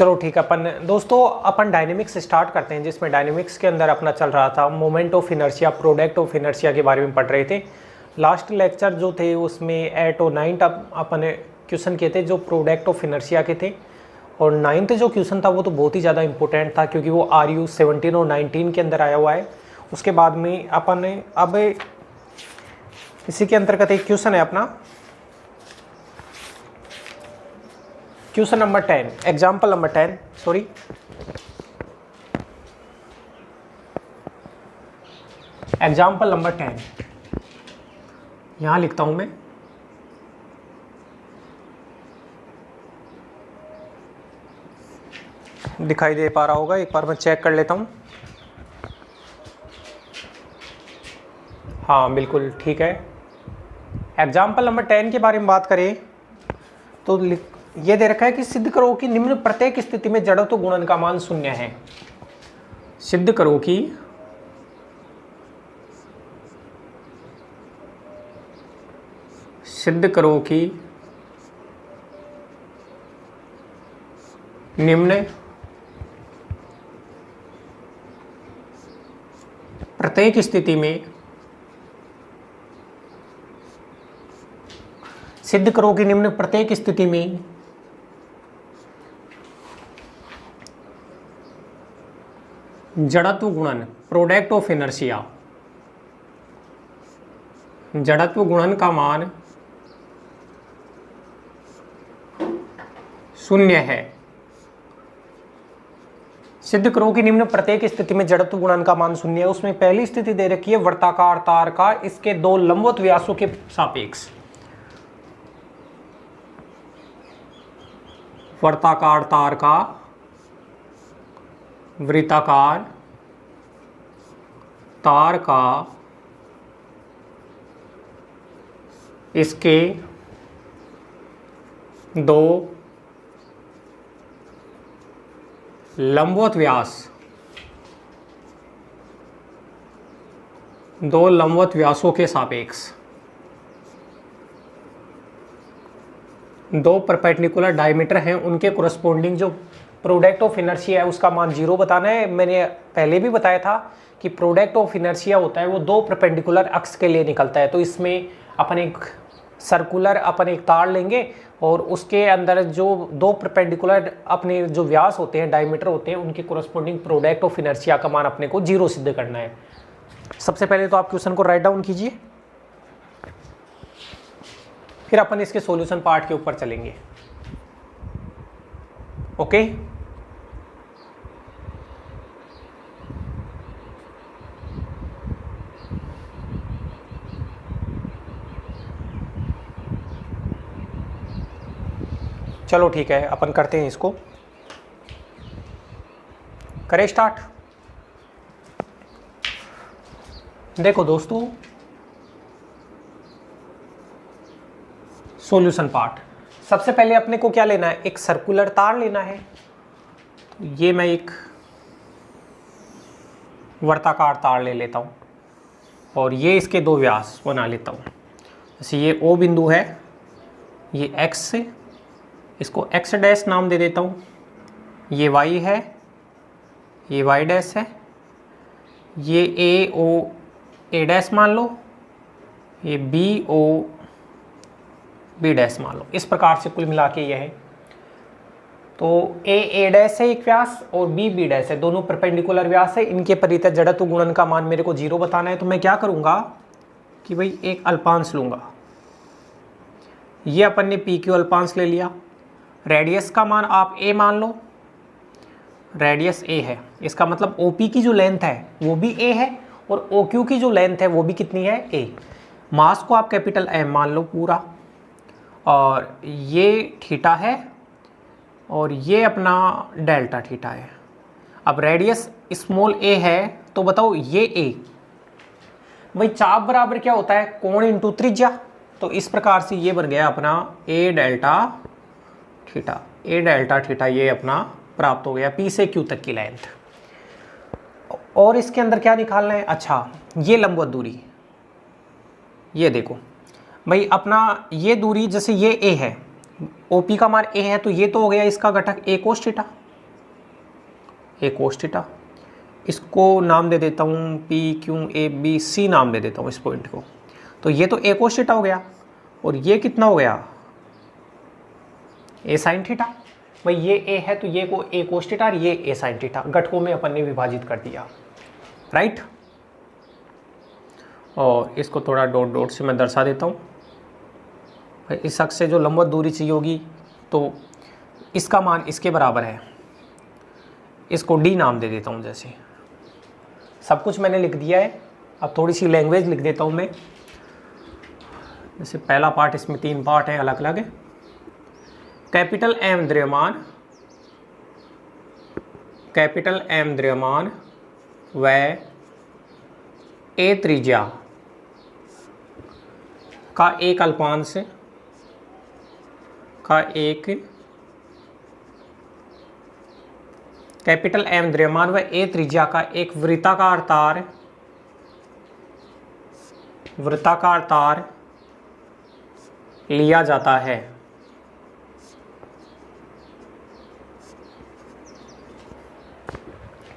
चलो ठीक है। अपन दोस्तों अपन डायनेमिक्स स्टार्ट करते हैं, जिसमें डायनेमिक्स के अंदर अपना चल रहा था moment of inertia, product of inertia के बारे में पढ़ रहे थे। लास्ट लेक्चर जो थे उसमें 8 और 9 अपन क्वेश्चन किए थे जो प्रोडक्ट ऑफ इनर्शिया के थे, और 9th जो क्वेश्चन था वो तो बहुत ही ज़्यादा इंपॉर्टेंट था क्योंकि वो RU 17 और 19 के अंदर आया हुआ है। उसके बाद में अपन अब इसी के अंतर्गत एक क्वेश्चन है अपना question number 10, example number 10, sorry example number 10 यहाँ लिखता हूँ मैं। दिखाई दे पा रहा होगा, एक बार मैं चेक कर लेता हूँ। हाँ बिल्कुल ठीक है। एग्जाम्पल नंबर 10 के बारे में बात करें तो ये दे रखा है कि सिद्ध करो कि निम्न प्रत्येक स्थिति में जड़त्व गुणन का मान शून्य है। सिद्ध करो कि निम्न प्रत्येक स्थिति में सिद्ध करो कि निम्न प्रत्येक स्थिति में जड़त्व गुणन, प्रोडक्ट ऑफ इनर्शिया, जड़त्व गुणन का मान शून्य है। सिद्ध करो कि निम्न प्रत्येक स्थिति में जड़त्व गुणन का मान शून्य है। उसमें पहली स्थिति दे रखी है वर्ताकार तार का इसके दो लंबवत व्यासों के सापेक्ष, वर्ताकार तार का वृत्ताकार तार का इसके दो लंबवत व्यास, दो लंबवत व्यासों के सापेक्ष दो परपेंडिकुलर डायमीटर हैं, उनके कोरस्पोंडिंग जो प्रोडक्ट ऑफ इनर्शिया है उसका मान 0 बताना है। मैंने पहले भी बताया था कि प्रोडक्ट ऑफ इनर्शिया होता है वो दो परपेंडिकुलर अक्ष के लिए निकलता है। तो इसमें अपन एक सर्कुलर अपन एक तार लेंगे और उसके अंदर जो दो परपेंडिकुलर अपने जो व्यास होते हैं, डायमीटर होते हैं, उनके कोरस्पोंडिंग प्रोडक्ट ऑफ इनर्शिया का मान अपने को 0 सिद्ध करना है। सबसे पहले तो आप क्वेश्चन को राइट डाउन कीजिए, फिर अपन इसके सॉल्यूशन पार्ट के ऊपर चलेंगे। ओके चलो ठीक है, अपन करते हैं इसको, करें स्टार्ट। देखो दोस्तों सॉल्यूशन पार्ट, सबसे पहले अपने को क्या लेना है, एक सर्कुलर तार लेना है। तो ये मैं एक वर्ताकार तार ले लेता हूँ और ये इसके दो व्यास बना लेता हूँ। जैसे ये O बिंदु है, ये X से, इसको X डैश नाम दे देता हूँ। ये Y है, ये Y डैश है, ये A डैश मान लो, ये B डैश मान लो। इस प्रकार से कुल मिला के ये है। तो A डैश है एक व्यास और B डैश है, दोनों परपेंडिकुलर व्यास है। इनके परितः जड़त्व गुणन का मान मेरे को 0 बताना है। तो मैं क्या करूँगा कि भाई एक अल्पांश लूँगा। ये अपन ने PQ अल्पांश ले लिया। रेडियस का मान आप A मान लो, रेडियस A है, इसका मतलब OP की जो लेंथ है वो भी A है और OQ की जो लेंथ है वो भी कितनी है, A। मास को आप कैपिटल M मान लो पूरा, और ये थीटा है और ये अपना डेल्टा थीटा है। अब रेडियस स्मॉल a है तो बताओ ये a, भाई चाप बराबर क्या होता है, कोण इंटू त्रिज्या। तो इस प्रकार से ये बन गया अपना a डेल्टा थीटा, ये अपना प्राप्त हो गया P से Q तक की लेंथ। और इसके अंदर क्या निकालना है, अच्छा ये लंबवत दूरी, ये देखो भाई अपना ये दूरी, जैसे ये a है, OP का मान a है, तो ये तो हो गया इसका घटक a cos थीटा, ए कोस थीटा, इसको नाम दे देता हूँ P Q A B C नाम दे देता हूँ इस पॉइंट को। तो ये तो ए कोस थीटा हो गया और ये कितना हो गया ए साइन थीटा। भाई ये ए है तो ये को ए कोस थीटा और ये ए साइन थीटा, घटकों में अपन ने विभाजित कर दिया, राइट। और इसको थोड़ा डॉट डॉट से मैं दर्शा देता हूँ। भाई इस अक्ष से जो लंबवत दूरी चाहिए होगी तो इसका मान इसके बराबर है, इसको डी नाम दे देता हूँ। जैसे सब कुछ मैंने लिख दिया है, अब थोड़ी सी लैंग्वेज लिख देता हूँ मैं। जैसे पहला पार्ट, इसमें 3 पार्ट हैं अलग अलग। कैपिटल एम द्रव्यमान व ए त्रिज्या का एक अल्पांश का एक कैपिटल एम द्रव्यमान व ए त्रिज्या का एक वृत्ताकार तार लिया जाता है।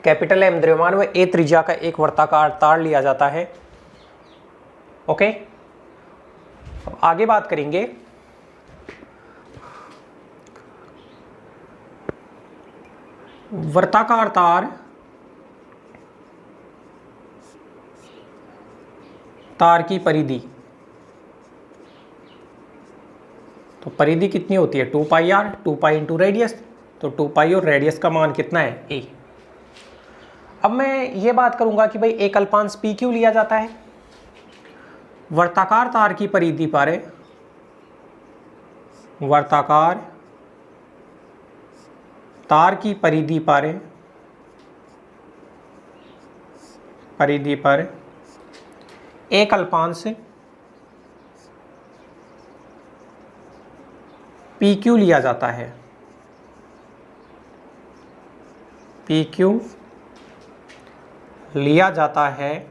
कैपिटल एम द्रव्यमान व ए त्रिज्या का एक वृत्ताकार तार लिया जाता है। ओके, अब आगे बात करेंगे वृत्ताकार तार की परिधि। तो परिधि कितनी होती है 2 पाई r, 2 पाई इंटू रेडियस। तो 2 पाई और रेडियस का मान कितना है a। अब मैं ये बात करूंगा कि भाई एक अल्पांश पी क्यू लिया जाता है, वर्ताकार तार की परिधि पर वर्ताकार तार की परिधि पर एक अल्पांश पी क्यू लिया जाता है। पी क्यू लिया जाता है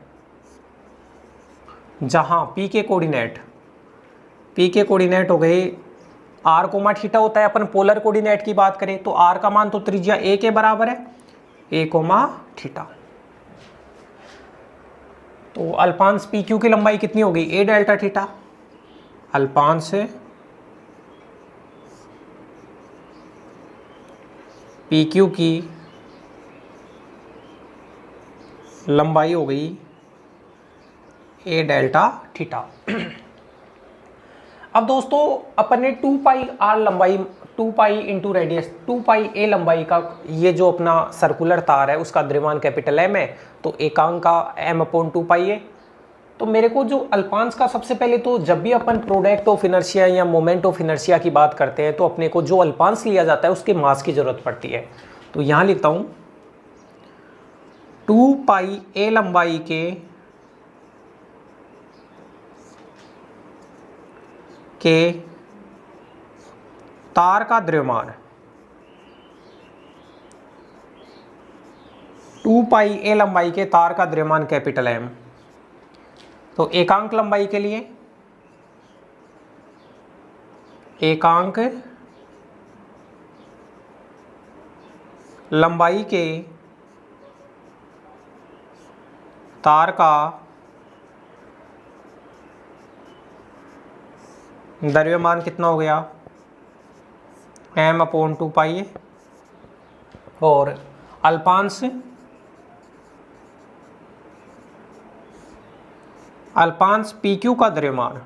जहां पी के कोऑर्डिनेट हो गए आर कोमा थीटा होता है। अपन पोलर कोऑर्डिनेट की बात करें तो आर का मान तो त्रिज्या ए के बराबर है, ए कोमा थीटा। तो अल्पांश पी क्यू की लंबाई कितनी हो गई ए डेल्टा थीटा। अल्पांश पी क्यू की लंबाई हो गई ए डेल्टा थीटा। अब दोस्तों अपन ने 2 पाई आर लंबाई, 2 पाई इंटू रेडियस, 2 पाई ए लंबाई का ये जो अपना सर्कुलर तार है उसका द्रव्यमान कैपिटल एम है, तो एकांक का m/2 पाई है। तो मेरे को जो अल्पांश का, सबसे पहले तो जब भी अपन प्रोडक्ट ऑफ इनर्शिया या मोमेंट ऑफ इनर्शिया की बात करते हैं तो अपने को जो अल्पांश लिया जाता है उसके मास की जरूरत पड़ती है। तो यहां लिखता हूं 2 पाई ए लंबाई के तार का द्रव्यमान, 2 पाई ए लंबाई के तार का द्रव्यमान कैपिटल एम। तो एकांक लंबाई के लिए एकांक लंबाई के तार का द्रव्यमान कितना हो गया m/2 पाई है। और अल्पांश पी क्यू का द्रव्यमान,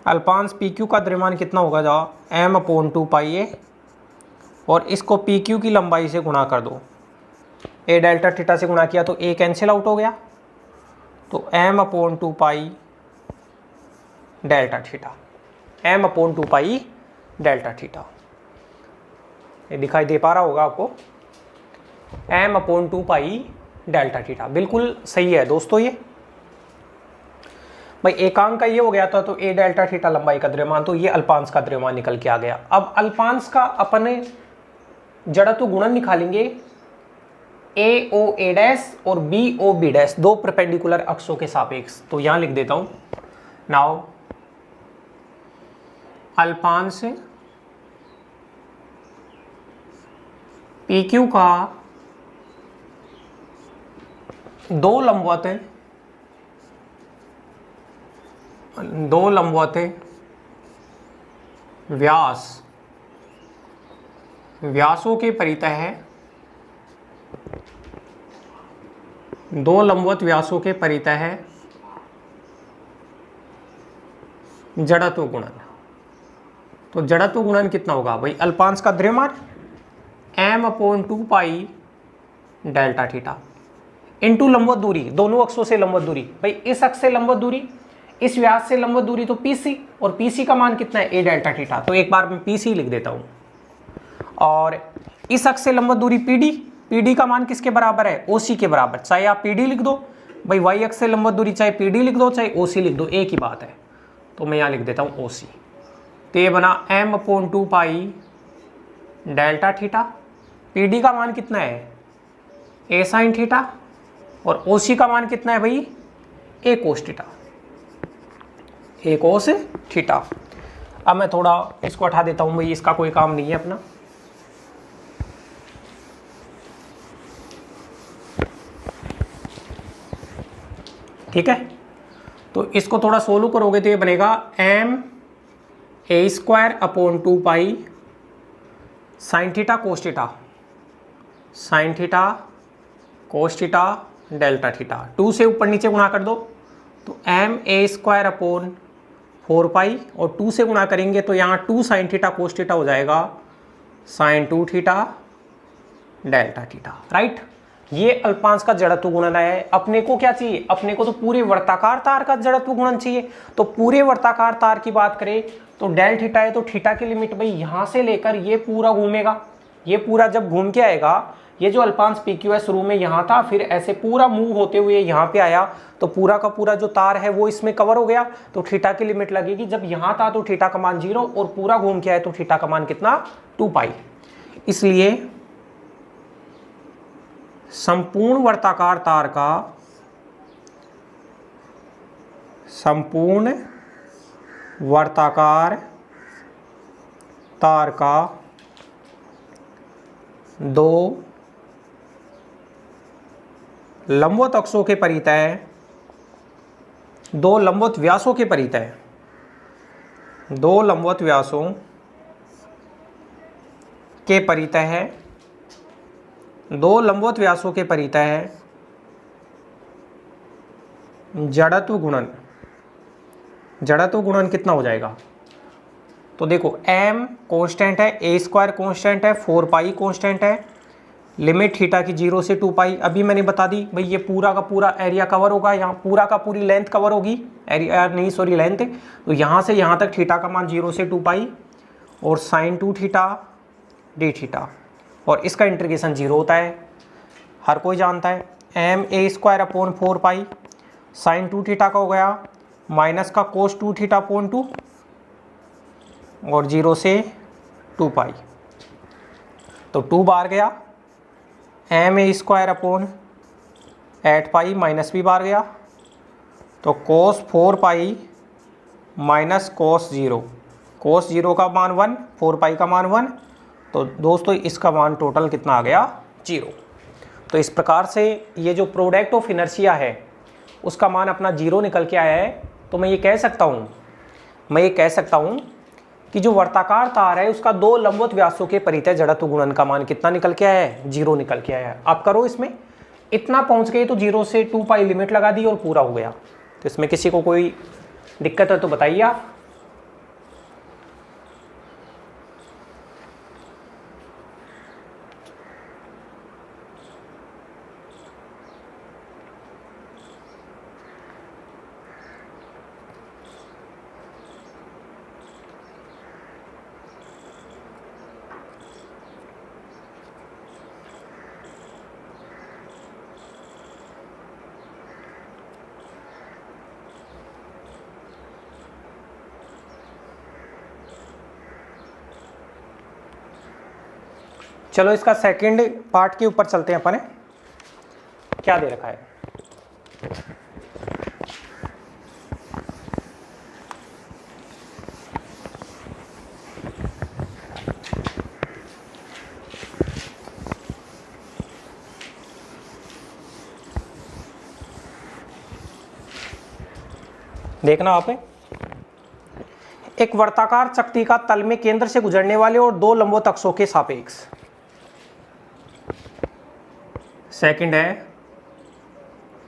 अल्पांश पी क्यू का द्रव्यमान कितना होगा जहाँ m/2 पाई है और इसको पी क्यू की लंबाई से गुणा कर दो, ए डेल्टा थीटा से गुणा किया तो ए कैंसिल आउट हो गया, तो m/2 pi delta theta, m/2 pi delta theta. ये दिखाई दे पा रहा होगा आपको, m/2 पाई डेल्टा थीटा। बिल्कुल सही है दोस्तों। ये भाई एकांक का ये हो गया था, तो ए डेल्टा थीटा लंबाई का द्रव्यमान, तो ये अल्पांश का द्रव्यमान निकल के आ गया। अब अल्पांश का अपने जड़त्व गुणन निकालेंगे, ए ओ ए डैश और बी ओ बी डैश, दो परपेंडिकुलर अक्षों के सापेक्ष। तो यहां लिख देता हूं, नाउ अल्पांश पी क्यू का दो लंबवत व्यासों के परितः है, दो लंबवत व्यासों के परितः है जड़त्व गुणन। तो जड़त्व गुणन कितना होगा भाई, अल्पांश का द्रव्यमान m/2 डेल्टा थीटा इंटू लंबवत दूरी, दोनों अक्षों से लंबवत दूरी। भाई इस अक्ष से लंबवत दूरी, इस व्यास से लंबवत दूरी तो PC, और PC का मान कितना है a डेल्टा थीटा। तो एक बार मैं PC लिख देता हूं। और इस अक्ष से लंबवत दूरी PD का मान किसके बराबर है, OC के बराबर। चाहे आप PD लिख दो भाई, y अक्ष से लंबवत दूरी चाहे PD लिख दो चाहे OC लिख दो, एक ही बात है। तो मैं यहां लिख देता हूं OC। तो ये बना m/2 डेल्टा थीटा। PD का मान कितना है a साइन थीटा, और OC का मान कितना है भाई a cos theta, a cos theta. अब मैं थोड़ा इसको हटा देता हूं भाई, इसका कोई काम नहीं है अपना। ठीक है, तो इसको थोड़ा सोल्व करोगे तो ये बनेगा m/2 sine theta cos theta, sine theta cos theta delta theta. 2 से ऊपर नीचे गुणा कर दो तो m/2 4 और 2 से गुणा करेंगे तो यहाँ 2 साइन थीटा कोस थीटा हो जाएगा sine 2 theta delta theta. Right, ये अल्पांश का जड़त्व गुणन है। अपने को क्या चाहिए, अपने को तो पूरे वर्ताकार तार का जड़त्व गुणन चाहिए। तो पूरे वर्ताकार तार की बात करें तो डेल थीटा है, तो थीटा की लिमिट भाई यहां से लेकर ये पूरा घूमेगा। ये पूरा जब घूम के आएगा, ये जो अल्पांश PQ है शुरू में यहाँ था, फिर ऐसे पूरा मूव होते हुए यहाँ पे आया, तो पूरा का पूरा जो तार है वो इसमें कवर हो गया। तो थीटा की लिमिट लगेगी, जब यहाँ था तो थीटा का मान 0 और पूरा घूम के आया तो थीटा का मान कितना 2π। इसलिए संपूर्ण वर्ताकार तार का, संपूर्ण वर्ताकार तार का दो लंबवत अक्षों के परितः, दो लंबवत व्यासों के परितः, दो लंबवत व्यासों के परितः है, दो लंबवत व्यासों के परितः है जड़त्व गुणन। जड़त्व गुणन कितना हो जाएगा, तो देखो m कांस्टेंट है, a² कांस्टेंट है, 4π कांस्टेंट है, लिमिट थीटा की 0 से 2π अभी मैंने बता दी भाई। ये पूरा का पूरा एरिया कवर होगा, यहाँ पूरा का पूरी लेंथ कवर होगी, एरिया नहीं सॉरी लेंथ। तो यहाँ से यहाँ तक थीटा का मान 0 से 2π और साइन 2 थीटा डी थीटा, और इसका इंटीग्रेशन 0 होता है, हर कोई जानता है। m/2 4π साइन 2 थीटा का हो गया माइनस का कोस 2 थीटा अपॉन 2 और 0 से 2π, तो 2 बार गया। m/2 8π माइनस भी बार गया, तो कोस 4π माइनस कोस 0, कोस 0 का मान 1, 4π का मान 1, तो दोस्तों इसका मान टोटल कितना आ गया 0। तो इस प्रकार से ये जो प्रोडक्ट ऑफ इनर्शिया है उसका मान अपना 0 निकल के आया है। तो मैं ये कह सकता हूँ कि जो वर्ताकार तार है उसका दो लंबवत व्यासों के परितः जड़त्व गुणन का मान कितना निकल के आया है, 0 निकल के आया है। आप करो, इसमें इतना पहुँच गए तो 0 से 2π लिमिट लगा दी और पूरा हो गया। तो इसमें किसी को कोई दिक्कत है तो बताइए आप। चलो इसका सेकंड पार्ट के ऊपर चलते हैं अपन। क्या दे रखा है, देखना आप, एक वर्ताकार चकती का तल में केंद्र से गुजरने वाले और दो लंबवत अक्षों के सापेक्ष। सेकंड है,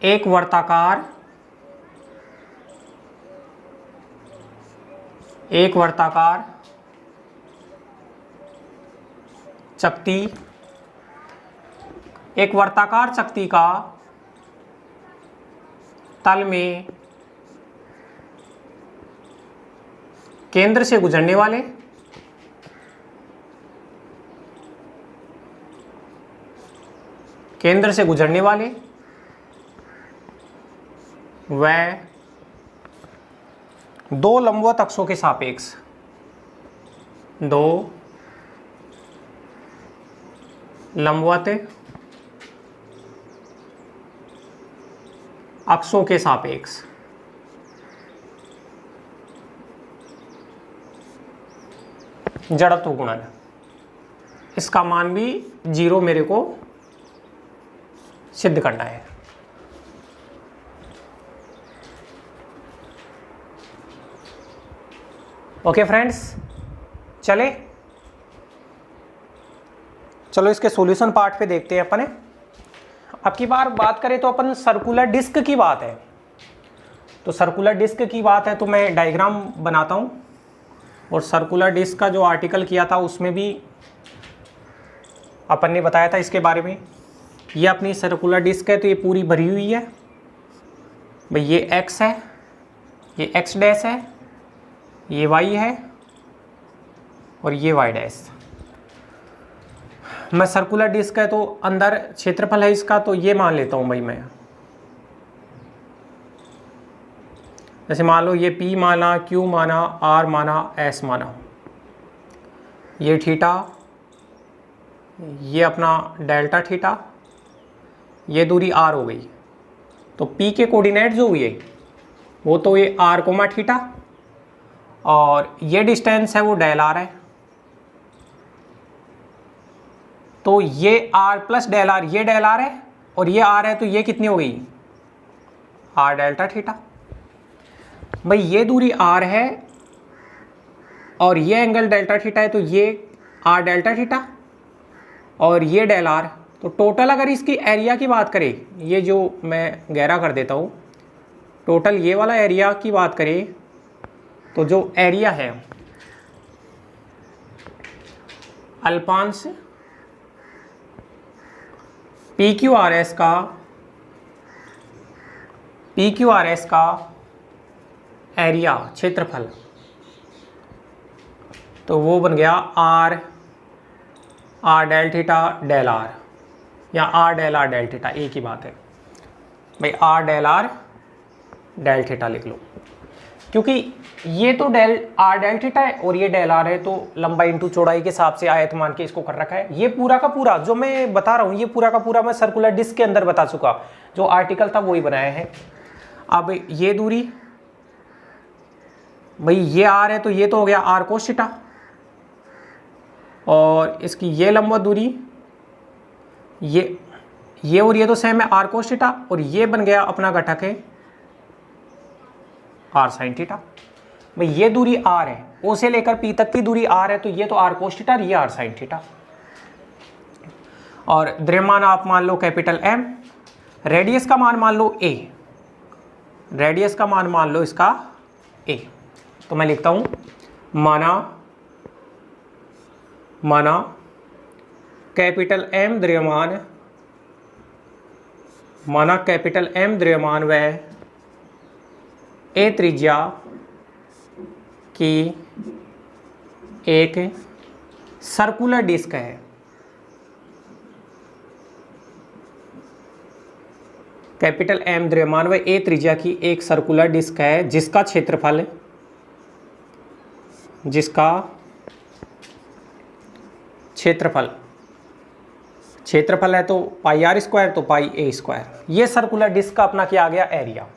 एक वर्ताकार चकती, एक वर्ताकार चकती का तल में केंद्र से गुजरने वाले व दो लंबवत अक्षों के सापेक्ष, दो लंबवत अक्षों के सापेक्ष। जड़त्व गुणन, इसका मान भी 0 मेरे को सिद्ध करना है। ओके फ्रेंड्स, चलो इसके सॉल्यूशन पार्ट पे देखते हैं अपन। अब की बार बात करें तो अपन सर्कुलर डिस्क की बात है, तो सर्कुलर डिस्क की बात है तो मैं डायग्राम बनाता हूं। और सर्कुलर डिस्क का जो आर्टिकल किया था उसमें भी अपन ने बताया था इसके बारे में। ये अपनी सर्कुलर डिस्क है तो ये पूरी भरी हुई है भाई। ये एक्स है, ये एक्स डैश है, ये वाई है और ये वाई डैश। मैं सर्कुलर डिस्क है तो अंदर क्षेत्रफल है इसका, तो ये मान लेता हूँ भाई मैं। जैसे मान लो ये P माना, Q माना, R माना, S माना, ये थीटा, ये अपना डेल्टा थीटा, ये दूरी R हो गई। तो P के कोऑर्डिनेट जो हुए वो तो ये R कोमा थीटा, और ये डिस्टेंस है वो डेल R है। तो ये R प्लस डेल R, ये डेल R है और ये R है, तो ये कितनी हो गई? R delta theta. भाई ये दूरी R है और ये एंगल डेल्टा थीटा है, तो ये R डेल्टा थीटा और ये डेल R। तो टोटल अगर इसकी एरिया की बात करें, ये जो मैं गहरा कर देता हूँ, टोटल ये वाला एरिया की बात करें तो जो एरिया है अल्पांश PQRS का एरिया, क्षेत्रफल, तो वो बन गया R del theta del R, या R del R del theta, एक ही बात है भाई। R del R del theta लिख लो, क्योंकि ये तो R डेल थीटा है और ये डेल R है, तो लंबाई इंटू चौड़ाई के हिसाब से आयत मान के इसको कर रखा है। ये पूरा का पूरा जो मैं बता रहा हूँ, ये पूरा का पूरा मैं सर्कुलर डिस्क के अंदर बता चुका, जो आर्टिकल था वही बनाया है। अब ये दूरी भाई, ये R है तो ये तो हो गया R कोस थीटा, और इसकी ये लंबवत दूरी ये और ये तो सेम है R कोस थीटा, और ये बन गया अपना घटक है R साइन थीटा। भाई ये दूरी R है, O से लेकर P तक की दूरी R है, तो ये तो R कोस थीटा, ये R साइन थीटा। और द्रव्यमान आप मान लो कैपिटल M, रेडियस का मान लो A, रेडियस का मान लो इसका A। तो मैं लिखता हूं माना कैपिटल M द्रव्यमान, माना कैपिटल M द्रव्यमान व A त्रिज्या की एक सर्कुलर डिस्क है। कैपिटल M द्रव्यमान व A त्रिज्या की एक सर्कुलर डिस्क है जिसका क्षेत्रफल है तो पाई R स्क्वायर, तो पाई A स्क्वायर। ये सर्कुलर डिस्क का अपना क्या आ गया? एरिया।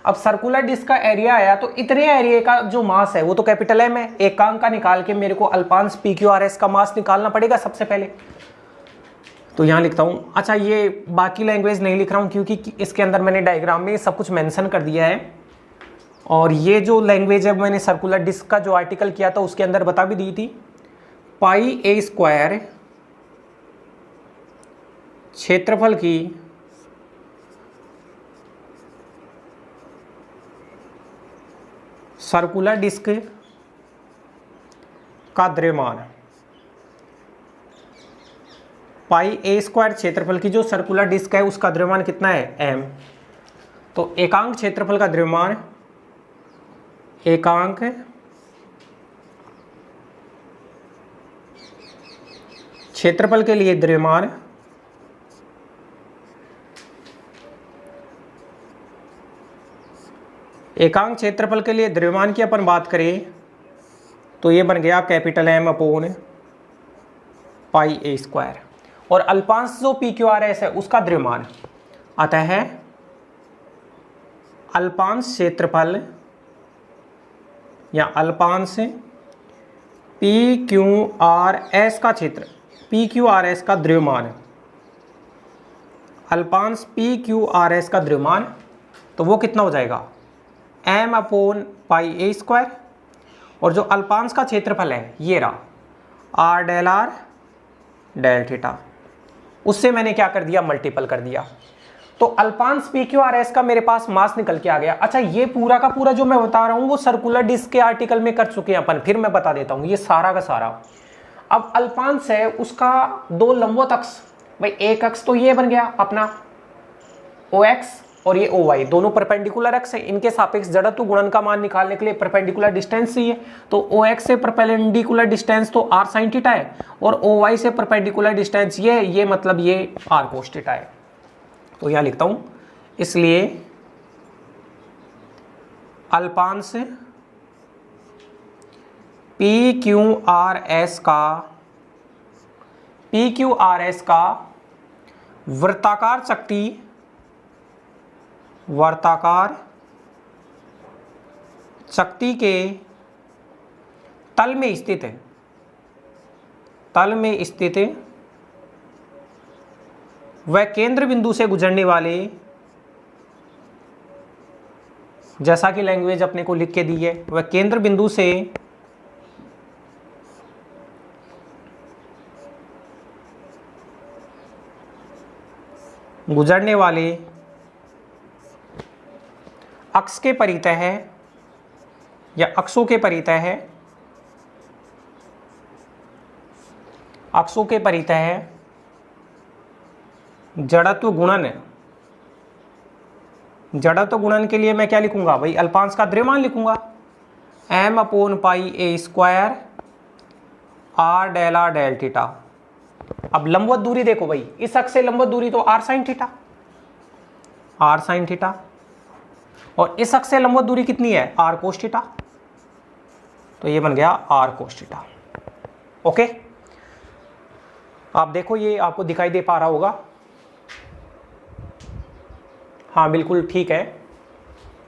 अब सर्कुलर डिस्क का एरिया आया तो इतने एरिया का जो मास है वो तो कैपिटल M है। एकांक का निकाल के मेरे को अल्पांश PQRS का मास निकालना पड़ेगा सबसे पहले, तो यहाँ लिखता हूँ। अच्छा, ये बाकी लैंग्वेज नहीं लिख रहा हूँ क्योंकि इसके अंदर मैंने डायग्राम में सब कुछ मेंशन कर दिया है। और ये जो लैंग्वेज है मैंने सर्कुलर डिस्क का जो आर्टिकल किया था उसके अंदर बता भी दी थी, पाई ए स्क्वायर क्षेत्रफल की सर्कुलर डिस्क का द्रव्यमान, पाई ए स्क्वायर क्षेत्रफल की जो सर्कुलर डिस्क है उसका द्रव्यमान कितना है, एम। तो एकांक क्षेत्रफल का द्रव्यमान, एकांक क्षेत्रफल के लिए द्रव्यमान एकांक क्षेत्रफल के लिए द्रव्यमान की अपन बात करें तो ये बन गया capital M upon pi A square. और अल्पांश जो पी क्यू आर एस है उसका द्रव्यमान, अतः है अल्पांश क्षेत्रफल या अल्पांश पी क्यू आर एस का क्षेत्र, पी क्यू आर एस का द्रव्यमान, अल्पांश पी क्यू आर एस का द्रव्यमान, तो वो कितना हो जाएगा, M upon pi A square. और जो अल्पांश का क्षेत्रफल है ये रहा, आर डेल थीटा, उससे मैंने क्या कर दिया, मल्टीपल कर दिया। तो अल्पांश पी क्यू आर एस का मेरे पास मास निकल के आ गया। अच्छा, ये पूरा का पूरा जो मैं बता रहा हूं वो सर्कुलर डिस्क के आर्टिकल में कर चुके हैं अपन, फिर मैं बता देता हूं ये सारा का सारा। अब अल्पांश है उसका दो लंबवत अक्ष, भाई एक अक्ष तो ये बन गया अपना ओ एक्स और ये ओ वाई, दोनों परपेंडिकुलर अक्ष है, इनके सापेक्ष जड़त्व गुणन का मान निकालने के लिए परपेंडिकुलर डिस्टेंस चाहिए। तो ओ एक्स से परपेंडिकुलर डिस्टेंस तो आर साइन थीटा है, और ओ वाई से परपेंडिकुलर डिस्टेंस ये मतलब ये आर कोस थीटा है। तो यहां लिखता हूं, इसलिए अल्पांश पी क्यू आर एस का वृत्ताकार चक्ति के तल में स्थित वह केंद्र बिंदु से गुजरने वाले, जैसा कि लैंग्वेज अपने को लिख के दी है, वह केंद्र बिंदु से गुजरने वाले अक्ष के परितः है या अक्षों के परितः है, अक्षों के परितः है जड़त्व गुणन के लिए मैं क्या लिखूंगा भाई, अल्पांश का द्रव्यमान लिखूंगा, M upon pi A square R del theta. अब लंबवत दूरी देखो भाई, इस अक्ष से लंबवत दूरी तो आर साइन थीटा, और इस अक्ष से लंबवत दूरी कितनी है, आर कोस थीटा। तो ये बन गया आर कोस थीटा। ओके, आप देखो ये आपको दिखाई दे पा रहा होगा, हाँ बिल्कुल ठीक है।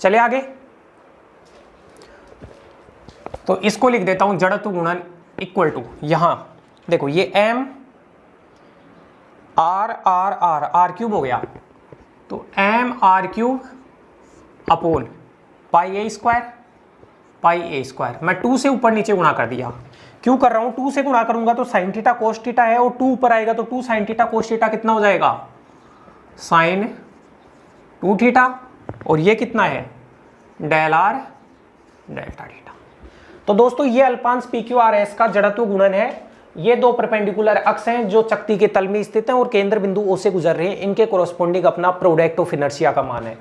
चले आगे, तो इसको लिख देता हूं, जड़त्व गुणन इक्वल टू, यहां देखो ये एम आर क्यूब हो गया, तो M R cube upon pi A square, मैं 2 से ऊपर नीचे गुणा कर दिया। क्यों कर रहा हूं, 2 से गुणा करूंगा तो साइन थीटा कोस थीटा है, और 2 ऊपर आएगा तो 2 साइन थीटा कोस थीटा कितना हो जाएगा, साइन 2 थीटा, और ये कितना है, डेल आर डेल्टा थीटा। तो दोस्तों ये अल्पांश पी क्यू आर एस का जड़त्व गुणन है। ये दो परपेंडिकुलर अक्ष हैं जो चक्ति के तल में स्थित हैं और केंद्र बिंदु ओ से गुजर रहे हैं, इनके कोरोस्पोंडिंग अपना प्रोडक्ट ऑफ इनर्शिया का मान है।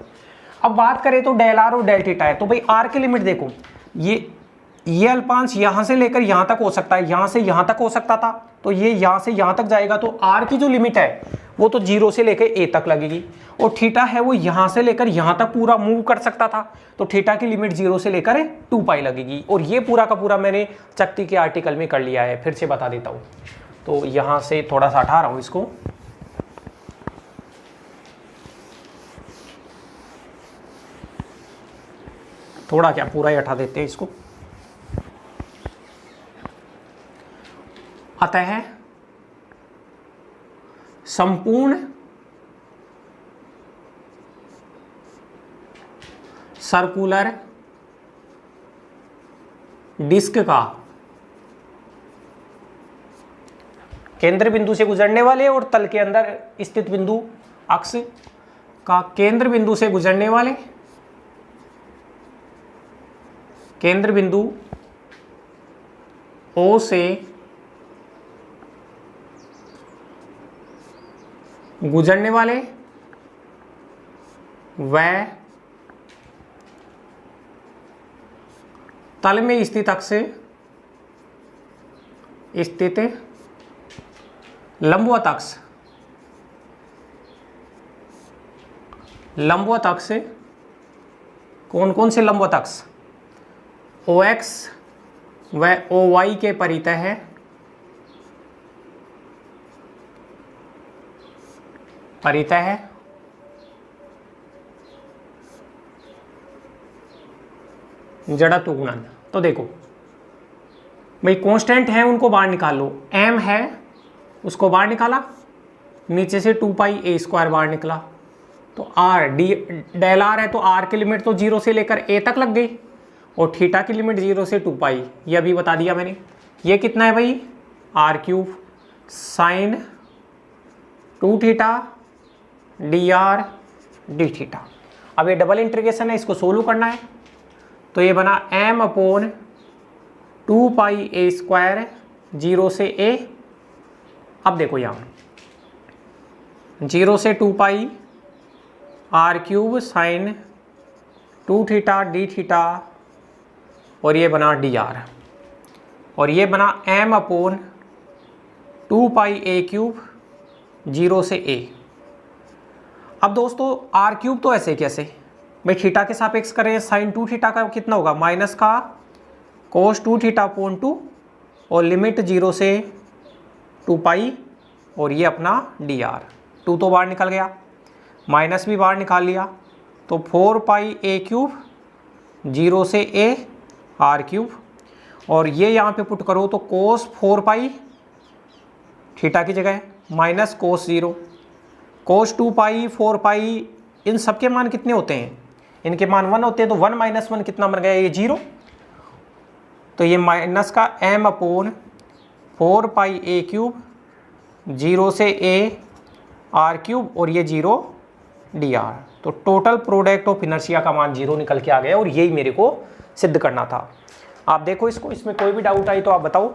अब बात करें तो डेल आर और डेल थीटा है, तो भाई आर की लिमिट देखो, ये अल्पांश यहां से लेकर यहां तक हो सकता है, यहां से यहां तक हो सकता था, तो ये यहां से यहां तक जाएगा, तो आर की जो लिमिट है वो तो 0 से लेकर ए तक लगेगी, और थीटा है वो यहां से लेकर यहां तक पूरा मूव कर सकता था, तो थीटा की लिमिट 0 से लेकर 2 पाई लगेगी। और ये पूरा का पूरा मैंने चक्ति के आर्टिकल में कर लिया है, फिर से बता देता हूं। तो यहां से थोड़ा सा हटा रहा हूं इसको, थोड़ा क्या पूरा ही हटा देते हैं इसको। अतः संपूर्ण सर्कुलर डिस्क का केंद्र बिंदु से गुजरने वाले और तल के अंदर स्थित बिंदु अक्ष का केंद्र बिंदु से गुजरने वाले केंद्र बिंदु O से गुजरने वाले वह तल में स्थित अक्ष स्थित लंबवत अक्ष कौन कौन से लंबवत अक्ष OX व OY के परितः है जड़त्व गुणन। तो देखो भाई कांस्टेंट है उनको बाहर निकाल लो, m है उसको बाहर निकाला, नीचे से 2πa² बाहर निकला, तो r डेल r है तो r की लिमिट तो 0 से लेकर a तक लग गई और थीटा की लिमिट 0 से 2π, ये अभी बता दिया मैंने। ये कितना है भाई r³ साइन 2θ dr dθ। अब ये डबल इंटीग्रेशन है, इसको सोल्व करना है, तो ये बना m/2πa² 0 से a। अब देखो यहाँ 0 से 2π r³ साइन 2θ dθ और ये बना dr और ये बना m/2πa³ 0 से a। अब दोस्तों r³ तो ऐसे कैसे भाई थीटा के सापेक्ष करें, साइन 2θ का कितना होगा माइनस का cos 2θ/2 और लिमिट 0 से 2π और ये अपना dr, 2 तो बाहर निकल गया, माइनस भी बाहर निकाल लिया, तो 4πa³ 0 से a r³ और ये यहाँ पे पुट करो तो cos 4π थीटा की जगह माइनस cos 0, cos 2π 4π इन सब के मान कितने होते हैं, इनके मान 1 होते हैं, तो 1 - 1 कितना बन गया ये 0, तो ये माइनस का m/4πa³ 0 से a r³ और ये 0 dr, तो टोटल प्रोडक्ट ऑफ इनर्शिया का मान 0 निकल के आ गया और यही मेरे को सिद्ध करना था। आप देखो इसको, इसमें कोई भी डाउट आई तो आप बताओ।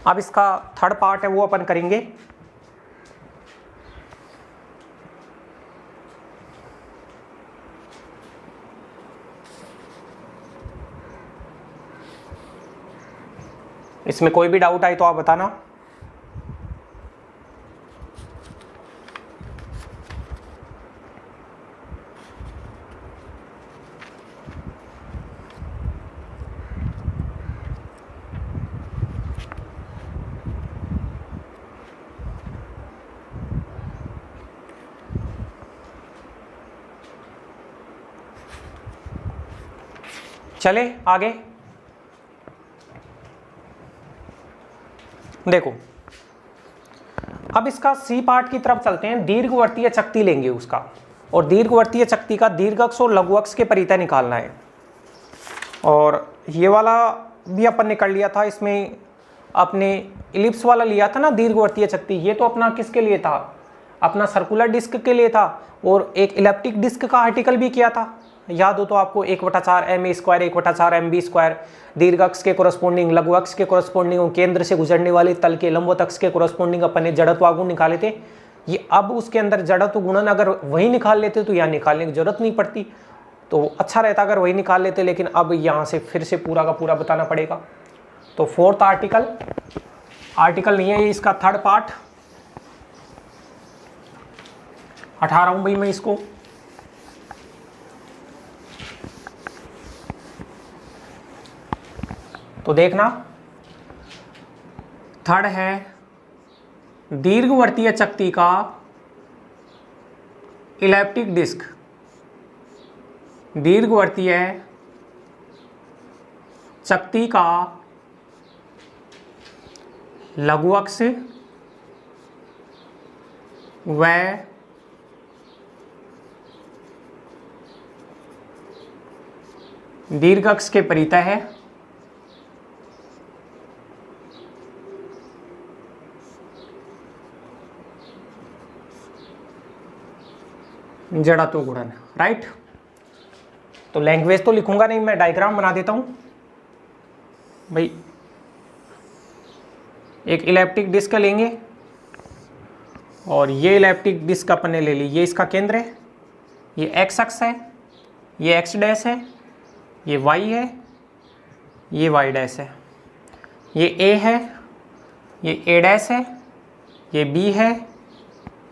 अब इसका थर्ड पार्ट है वो अपन करेंगे। इसमें कोई भी डाउट आए तो आप बताना। चले आगे देखो, अब इसका सी पार्ट की तरफ चलते हैं। दीर्घवृत्तीय चक्ति लेंगे उसका, और दीर्घवृत्तीय चक्ति का दीर्घ अक्ष और लघु अक्ष के परितः निकालना है। और ये वाला भी अपन ने कर लिया था, इसमें अपने इलिप्स वाला लिया था ना दीर्घवृत्तीय चक्ति, ये तो अपना किसके लिए था, अपना सर्कुलर डिस्क के लिए था, और एक इलेप्टिक डिस्क का आर्टिकल भी किया था, याद हो तो आपको 1/4 ma² 1/4 mb² दीर्घ अक्ष के कोरस्पोंडिंग, लघु अक्ष के कोरस्पोंडिंग, केंद्र से गुजरने वाले तल के लंबवत अक्ष के कोरस्पोंडिंग अपन ने जड़त्व गुण निकाले थे। ये अब उसके अंदर जड़त्व गुणन अगर वही निकाल लेते तो यहाँ निकालने की जरूरत नहीं पड़ती, तो अच्छा रहता अगर वही निकाल लेते, लेकिन अब यहाँ से फिर से पूरा का पूरा बताना पड़ेगा। तो फोर्थ आर्टिकल नहीं है ये, इसका थर्ड पार्ट 18 भाई मैं इसको। तो देखना थर्ड है दीर्घवृत्तीय चक्ति का इलेप्टिक डिस्क, दीर्घवृत्तीय चक्ति का लघु अक्ष व दीर्घ अक्ष के परितः जड़त्व गुणन, राइट। तो लैंग्वेज तो लिखूंगा नहीं, मैं डायग्राम बना देता हूं भाई। एक इलेप्टिक डिस्क लेंगे और ये इलेप्टिक डिस्क अपन ने ले ली, ये इसका केंद्र है, ये एक्स अक्ष है, ये एक्स डैश है, ये वाई है, ये वाई डैश है, ये ए है, ये ए डैश है, ये बी है,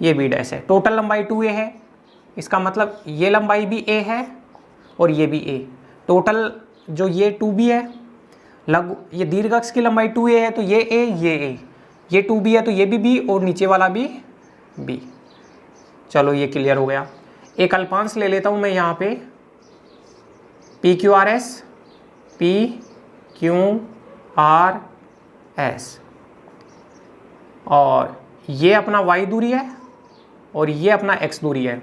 ये बी डैश है। टोटल लंबाई 2a है, इसका मतलब ये लंबाई भी a है और ये भी a। टोटल जो ये 2b है, ये दीर्घ अक्ष की लंबाई 2a है, तो ये a, ये 2b है तो ये भी b और नीचे वाला भी b। चलो ये क्लियर हो गया। एक अल्पांश ले लेता हूं मैं यहाँ पे पी क्यू आर एस, और ये अपना y दूरी है और ये अपना x दूरी है,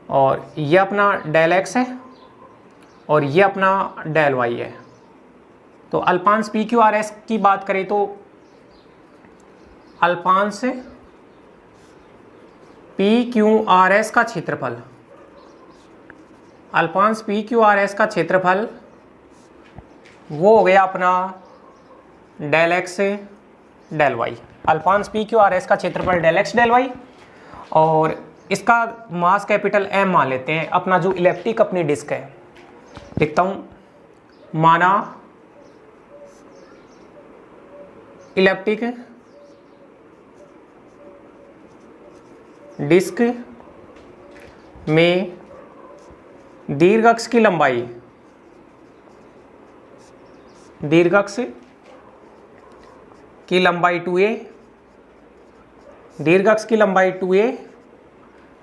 और ये अपना डेल x है और ये अपना डेल y है। तो अल्पांश पी क्यू आर एस की बात करें तो अल्पांश पी क्यू आर एस का क्षेत्रफल, अल्पांश पी क्यू आर एस का क्षेत्रफल वो हो गया अपना डेल एक्स डेल वाई। अल्पांश पी क्यू आर एस का क्षेत्रफल डेल एक्स डेल वाई, और इसका मास कैपिटल एम मान लेते हैं। अपना जो इलेप्टिक अपनी डिस्क है, लिखता हूं, माना इलेप्टिक डिस्क में दीर्घ अक्ष की लंबाई, दीर्घ अक्ष की लंबाई 2a, दीर्घ अक्ष की लंबाई 2a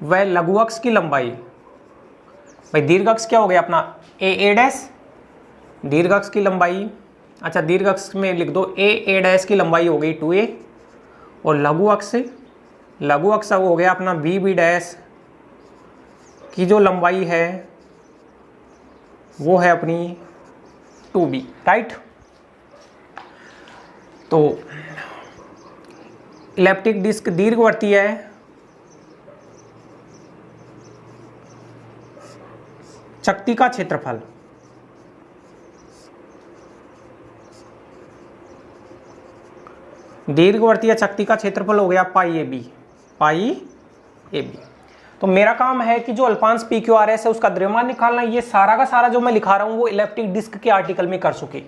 व लघु अक्ष की लंबाई, भाई दीर्घ अक्ष क्या हो गया अपना ए डैश, दीर्घ अक्ष की लंबाई, अच्छा दीर्घ अक्ष में लिख दो ए डैश की लंबाई हो गई 2a, और लघु अक्ष हो गया अपना बी डैश की जो लंबाई है वो है अपनी 2b, राइट। तो इलेप्टिक डिस्क दीर्घवर्ती है, चक्ति का क्षेत्रफल दीर्घवर्तीय चक्ति का क्षेत्रफल हो गया पाई ए बी। तो मेरा काम है कि जो अल्पांश पी क्यू आर एस है उसका द्रव्यमान निकालना। ये सारा का सारा जो मैं लिखा रहा हूं वो इलेप्टिक डिस्क के आर्टिकल में कर चुके।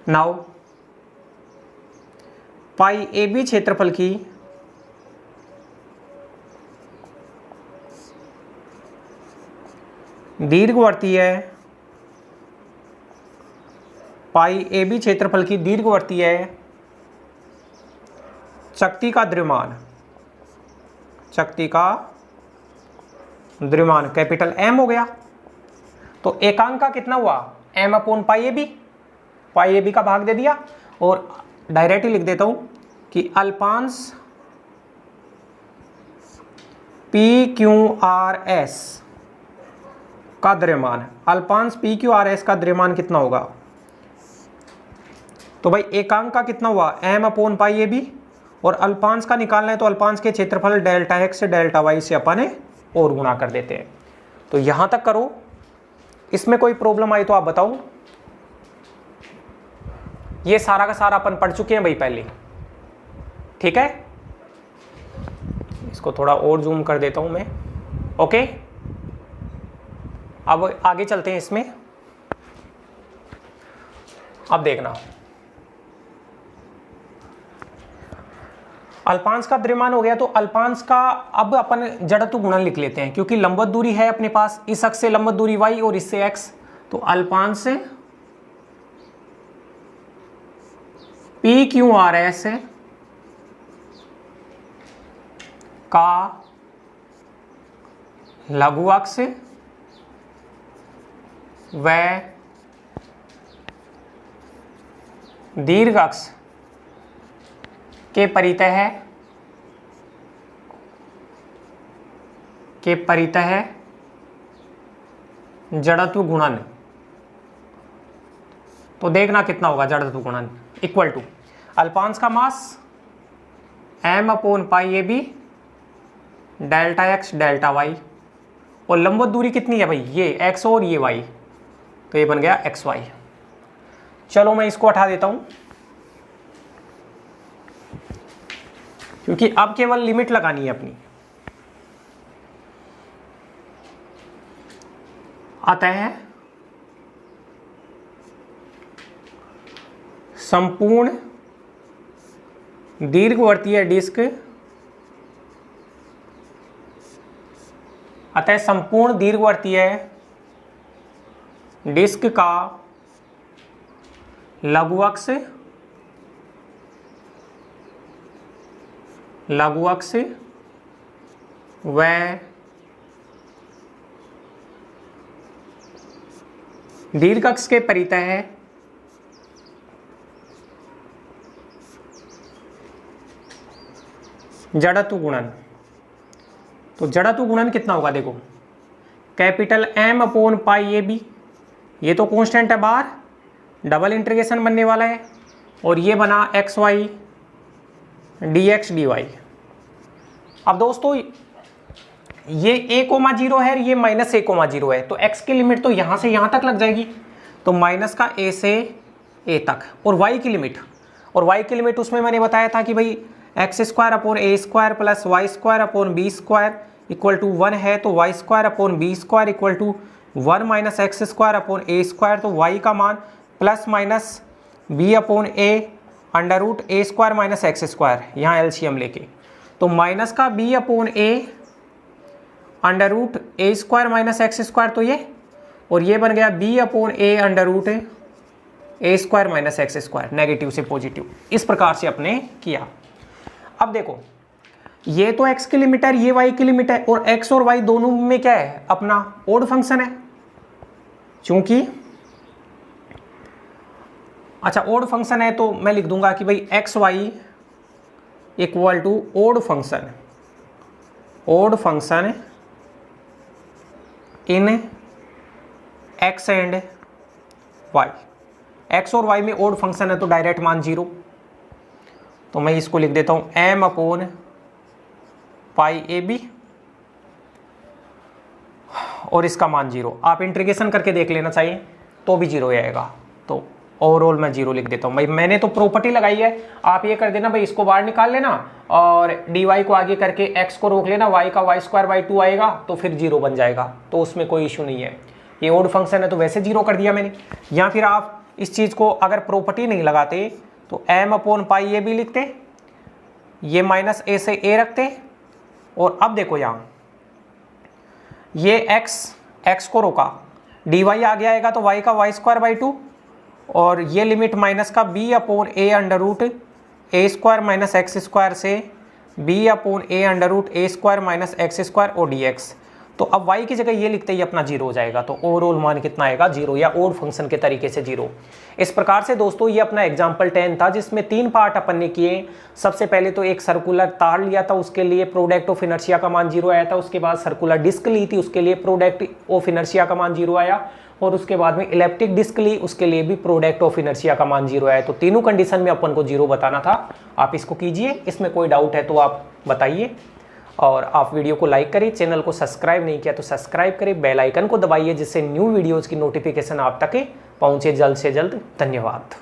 नाउ पाई ए बी क्षेत्रफल की दीर्घवर्तीय, पाई ए बी क्षेत्रफल की दीर्घवर्तीय चक्ति का द्रव्यमान, चक्ति का द्रव्यमान कैपिटल एम हो गया। तो एकांक का कितना हुआ, M upon pi A B का भाग दे दिया, और डायरेक्टली लिख देता हूं कि अल्पांश पी क्यू आर एस का द्रव्यमान, अल्पांश पी क्यू आर एस का द्रव्यमान कितना होगा। तो भाई एकांक का कितना हुआ M upon pi A B, और अल्पांश का निकालना है तो अल्पांश के क्षेत्रफल डेल्टा एक्स से डेल्टा वाई से अपन और गुणा कर देते हैं। तो यहां तक करो, इसमें कोई प्रॉब्लम आई तो आप बताओ। ये सारा का सारा अपन पढ़ चुके हैं भाई पहले, ठीक है। इसको थोड़ा और जूम कर देता हूं मैं, ओके। अब आगे चलते हैं इसमें। अब देखना, अल्पांश का द्रव्यमान हो गया, तो अल्पांश का अब अपन जड़त्व गुणन लिख लेते हैं, क्योंकि लंबवत दूरी है अपने पास, इस अक्ष से लंबवत दूरी y और इससे x। तो अल्पांश पी क्यू आर एस का लघु अक्ष व दीर्घ अक्ष के परितः जड़त्व गुणन तो देखना कितना होगा जड़त्व गुणन, इक्वल टू अल्पांश का मास m/π/ab delta x delta y, और लंबवत दूरी कितनी है भाई, ये x और ये y, तो ये बन गया xy। चलो मैं इसको हटा देता हूं, क्योंकि अब केवल लिमिट लगानी है अपनी। अतः संपूर्ण दीर्घवृत्तीय डिस्क, अतः संपूर्ण दीर्घवृत्तीय डिस्क का लघु अक्ष व दीर्घ अक्ष के परितः जड़त्व गुणन। तो जड़त्व गुणन कितना होगा, देखो कैपिटल m/π/ab, ये तो कांस्टेंट है बाहर, डबल इंटीग्रेशन बनने वाला है, और ये बना xy dx dy। अब दोस्तों ये a,0 है, ये -a,0 है, तो x की लिमिट तो यहाँ से यहाँ तक लग जाएगी, तो माइनस का a से a तक, और y की लिमिट उसमें मैंने बताया था कि भाई x² plus y² equal to 1 है, तो y² equal to 1 minus x² तो y का मान plus minus b/a √a² minus x², यहाँ एलसीएम लेके, तो माइनस का b/a √a² माइनस x², तो ये, और ये बन गया b/a √a² minus x², negative से पॉजिटिव। इस प्रकार से आपने किया। अब देखो ये तो x की लिमिट है, ये y की लिमिट है, और x और y दोनों में क्या है, अपना ओड फंक्शन है, चूंकि अच्छा ओड फंक्शन है तो मैं लिख दूंगा कि भाई xy equal to odd function in x and y। x और y में ओड फंक्शन है तो डायरेक्ट मान 0, तो मैं इसको लिख देता हूं m/π/ab और इसका मान 0। आप इंटीग्रेशन करके देख लेना चाहिए तो भी 0 आएगा, तो ओवरऑल मैं 0 लिख देता हूं। भाई मैंने तो प्रॉपर्टी लगाई है, आप ये कर देना भाई, इसको बाहर निकाल लेना और dy को आगे करके x को रोक लेना, y का y²/2 आएगा तो फिर 0 बन जाएगा, तो उसमें कोई इशू नहीं है। ये ओड फंक्शन है तो वैसे 0 कर दिया मैंने। या फिर आप इस चीज़ को अगर प्रॉपर्टी नहीं लगाते तो m/π/ab लिखते, ये माइनस a से a रखते, और अब देखो यहाँ ये x को रोका, dy आगे आएगा तो y का y²/2, और ये लिमिट माइनस का b/a √a² माइनस x² से b/a √a² माइनस x² और dx। तो अब y की जगह ये लिखते ही अपना 0 हो जाएगा, तो ओवरऑल मान कितना आएगा 0, या ओड फंक्शन के तरीके से 0। इस प्रकार से दोस्तों ये अपना एग्जाम्पल 10 था, जिसमें 3 पार्ट अपन ने किए। सबसे पहले तो एक सर्कुलर तार लिया था, उसके लिए प्रोडक्ट ऑफ इनर्शिया का मान 0 आया था। उसके बाद सर्कुलर डिस्क ली थी, उसके लिए प्रोडक्ट ऑफ इनर्शिया का मान 0 आया, और उसके बाद में इलेप्टिक डिस्क ली, उसके लिए भी प्रोडक्ट ऑफ इनर्शिया का मान 0 आया। तो तीनों कंडीशन में अपन को 0 बताना था। आप इसको कीजिए, इसमें कोई डाउट है तो आप बताइए, और आप वीडियो को लाइक करिए, चैनल को सब्सक्राइब नहीं किया तो सब्सक्राइब करिए, बेल आइकन को दबाइए जिससे न्यू वीडियोज़ की नोटिफिकेशन आप तक पहुँचे जल्द से जल्द। धन्यवाद।